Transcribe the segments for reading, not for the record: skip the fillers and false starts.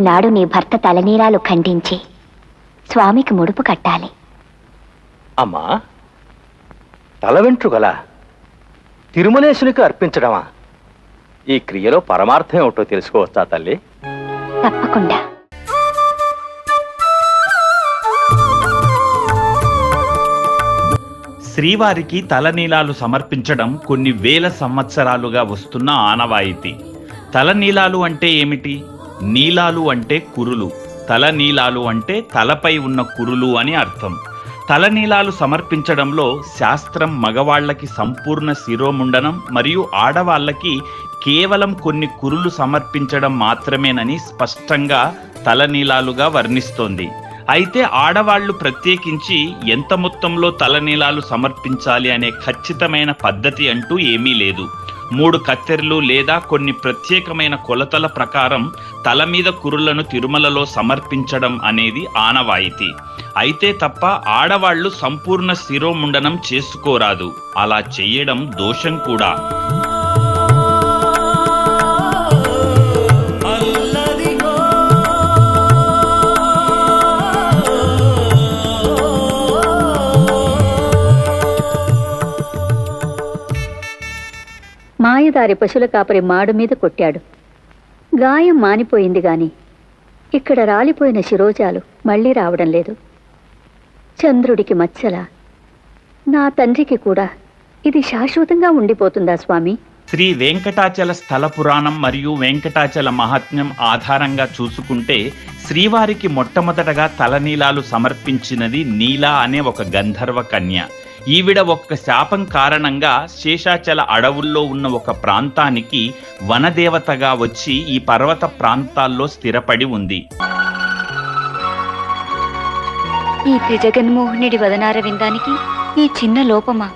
ఈనాడు నీ భర్త తలనీలాలు ఖండించి స్వామికి ముడుపు కట్టాలి. అమ్మా, తల వెంట్రుకల తిరుమలేశునికి అర్పించడమా? ఈ క్రియలో పరమార్థం ఏమిటో తెలుసుకోవచ్చా తల్లి? తప్పకుండా. శ్రీవారికి తలనీలాలు సమర్పించడం కొన్ని వేల సంవత్సరాలుగా వస్తున్న ఆనవాయితీ. తలనీలాలు అంటే ఏమిటి? నీలాలు అంటే కురులు, తలనీలాలు అంటే తలపై ఉన్న కురులు అని అర్థం. తలనీలాలు సమర్పించడంలో శాస్త్రం మగవాళ్లకి సంపూర్ణ శిరోముండనం మరియు ఆడవాళ్లకి కేవలం కొన్ని కురులు సమర్పించడం మాత్రమేనని స్పష్టంగా తలనీలాలుగా వర్ణిస్తోంది. అయితే ఆడవాళ్లు ప్రత్యేకించి ఎంత మొత్తంలో తలనీలాలు సమర్పించాలి అనే ఖచ్చితమైన పద్ధతి అంటూ ఏమీ లేదు. 3 కత్తెరలు లేదా కొన్ని ప్రత్యేకమైన కొలతల ప్రకారం తల మీద కురులను తిరుమలలో సమర్పించడం అనేది ఆనవాయితీ. అయితే తప్ప ఆడవాళ్లు సంపూర్ణ శిరోముండనం చేసుకోరాదు. అలా చెయ్యడం దోషం కూడా. మాయదారి పశుల కాపరి మాడు మీద కొట్టాడు. గాయం మానిపోయింది గాని ఇక్కడ రాలిపోయిన శిరోజాలు మళ్లీ రావడం లేదు. చంద్రుడికి మచ్చల నా తండ్రికి కూడా ఇది శాశ్వతంగా ఉండిపోతుందా స్వామి? శ్రీ వెంకటాచల స్థల పురాణం మరియు వెంకటాచల మహాత్మ్యం ఆధారంగా చూసుకుంటే శ్రీవారికి మొట్టమొదటగా తలనీలాలు సమర్పించినది నీలా అనే ఒక గంధర్వ కన్య. ఈవిడ ఒక్క శాపం కారణంగా శేషాచల అడవుల్లో ఉన్న ఒక ప్రాంతానికి వనదేవతగా వచ్చి ఈ పర్వత ప్రాంతాల్లో స్థిరపడి ఉంది. ఈ త్రిజగన్మోహనుడి వదనార విందానికి ఈ చిన్న లోపమా?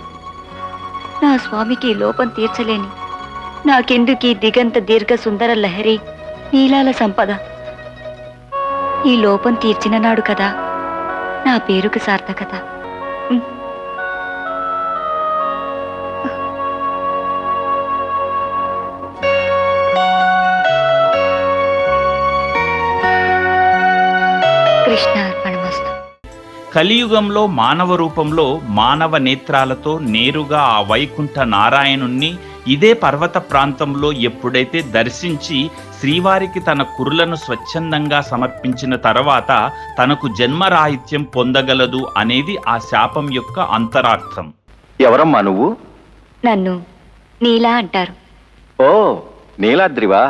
నా స్వామికి లోపం తీర్చలేని నాకెందుకీ దిగంత దీర్ఘ సుందర లహరి నీలాల సంపద? ఈ లోపం తీర్చిన నాడు కదా నా పేరుకు సార్థకత. కృష్ణార్పణమస్తు. కలియుగంలో మానవ రూపంలో మానవ నేత్రాలతో నేరుగా ఆ వైకుంఠ నారాయణుణ్ణి ఇదే పర్వత ప్రాంతంలో ఎప్పుడైతే దర్శించి శ్రీవారికి తన కురులను స్వచ్ఛందంగా సమర్పించిన తర్వాత తనకు జన్మరాహిత్యం పొందగలదు అనేది ఆ శాపం యొక్క అంతరార్థం. ఎవరమ్మా నువ్వు? నన్ను నీలా అంటారు. ఓ, నీలాద్రివా?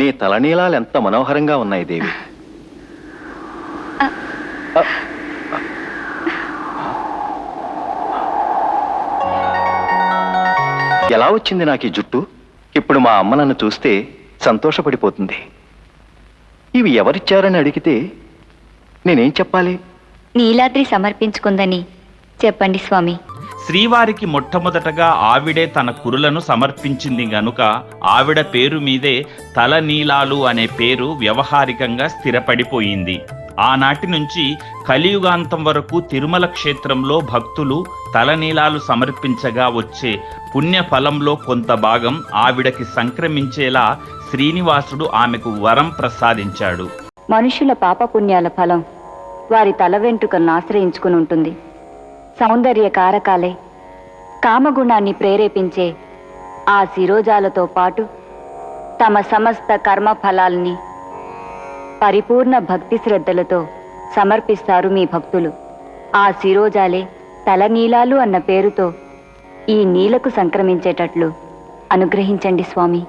నీ తలనీలాలు ఎంత మనోహరంగా ఉన్నాయి దేవి. ఎలా వచ్చింది నాకు ఈ జుట్టు? ఇప్పుడు మా అమ్మ నన్ను చూస్తే సంతోషపడిపోతుంది. ఇవి ఎవరిచ్చారని అడిగితే నేనేం చెప్పాలి? నీలాద్రి సమర్పించుకుందని చెప్పండి స్వామి. శ్రీవారికి మొట్టమొదటగా ఆవిడే తన కురులను సమర్పించింది గనుక ఆవిడ పేరు మీదే తలనీలాలు అనే పేరు వ్యవహారికంగా స్థిరపడిపోయింది. ఆనాటి నుంచి కలియుగాంతం వరకు తిరుమల క్షేత్రంలో భక్తులు తలనీలాలు సమర్పించగా వచ్చే పుణ్య ఫలంలో కొంత భాగం ఆవిడకి సంక్రమించేలా శ్రీనివాసుడు ఆమెకు వరం ప్రసాదించాడు. మనుషుల పాపపుణ్యాల ఫలం వారి తల వెంట్రుకలను ఆశ్రయించుకుని ఉంటుంది. సౌందర్య కారకాలే కామగుణాన్ని ప్రేరేపించే ఆ శిరోజాలతో పాటు తమ సమస్త కర్మ ఫలాల్ని పరిపూర్ణ భక్తి శ్రద్ధలతో సమర్పిస్తారు మీ భక్తులు. ఆ శిరోజాలే తలనీలాలు అన్న పేరుతో ఈ నీలకు సంక్రమించేటట్లు అనుగ్రహించండి స్వామి.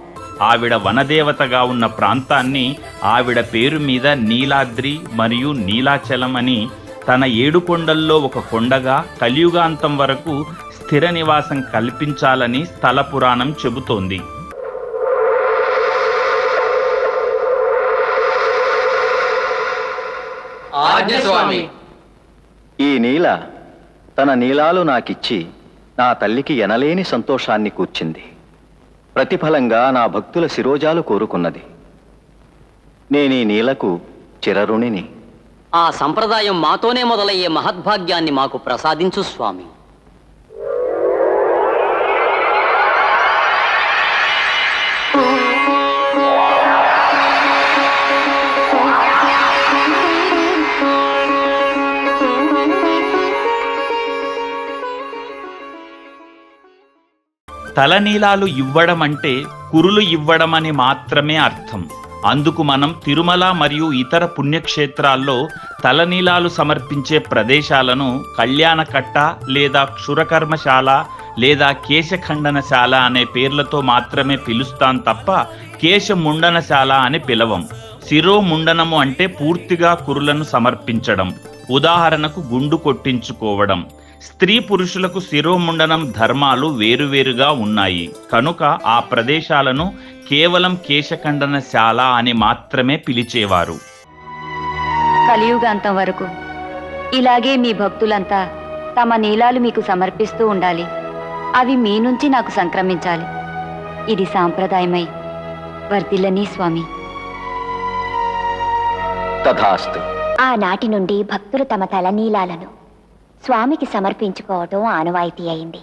ఆవిడ వనదేవతగా ఉన్న ప్రాంతాన్ని ఆవిడ పేరు మీద నీలాద్రి మరియు నీలాచలం అని తన 7 కొండల్లో ఒక కొండగా కలియుగాంతం వరకు స్థిర నివాసం కల్పించాలని స్థల పురాణం చెబుతోంది. ఈ నీల తన నీలాలు నాకిచ్చి నా తల్లికి ఎనలేని సంతోషాన్ని కూర్చింది. ప్రతిఫలంగా నా భక్తుల శిరోజాలు కోరుకున్నది. నేనీ నీలకు చిరరుణిని. ఆ సంప్రదాయం మాతోనే మొదలయ్యే మహద్భాగ్యాన్ని మాకు ప్రసాదించు స్వామి. తలనీలాలు ఇవ్వడం అంటే కురులు ఇవ్వడం అని మాత్రమే అర్థం. అందుకు మనం తిరుమల మరియు ఇతర పుణ్యక్షేత్రాల్లో తలనీలాలు సమర్పించే ప్రదేశాలను కళ్యాణకట్ట లేదా క్షురకర్మశాల లేదా కేశఖండనశాల అనే పేర్లతో మాత్రమే పిలుస్తాం తప్ప కేశముండనశాల అని పిలవం. శిరోముండనము అంటే పూర్తిగా కురులను సమర్పించడం. ఉదాహరణకు గుండు కొట్టించుకోవడం. స్త్రీ పురుషులకు శిరోముండనం ధర్మాలు వేరువేరుగా ఉన్నాయి కనుక ఆ ప్రదేశాలను కేవలం కేశఖండనశాల అని మాత్రమే పిలిచేవారు. కలియుగాంతం వరకు ఇలాగే మీ భక్తులంతా తమ నీలాలు మీకు సమర్పిస్తూ ఉండాలి. అవి మీ నుంచి నాకు సంక్రమించాలి. ఇది సాంప్రదాయమై వర్ధిల్లని స్వామి. తథాస్తు. ఆనాటి నుండి భక్తులు తమ తలనీలాలను స్వామికి సమర్పించుకోవటం ఆనవాయితీ అయింది.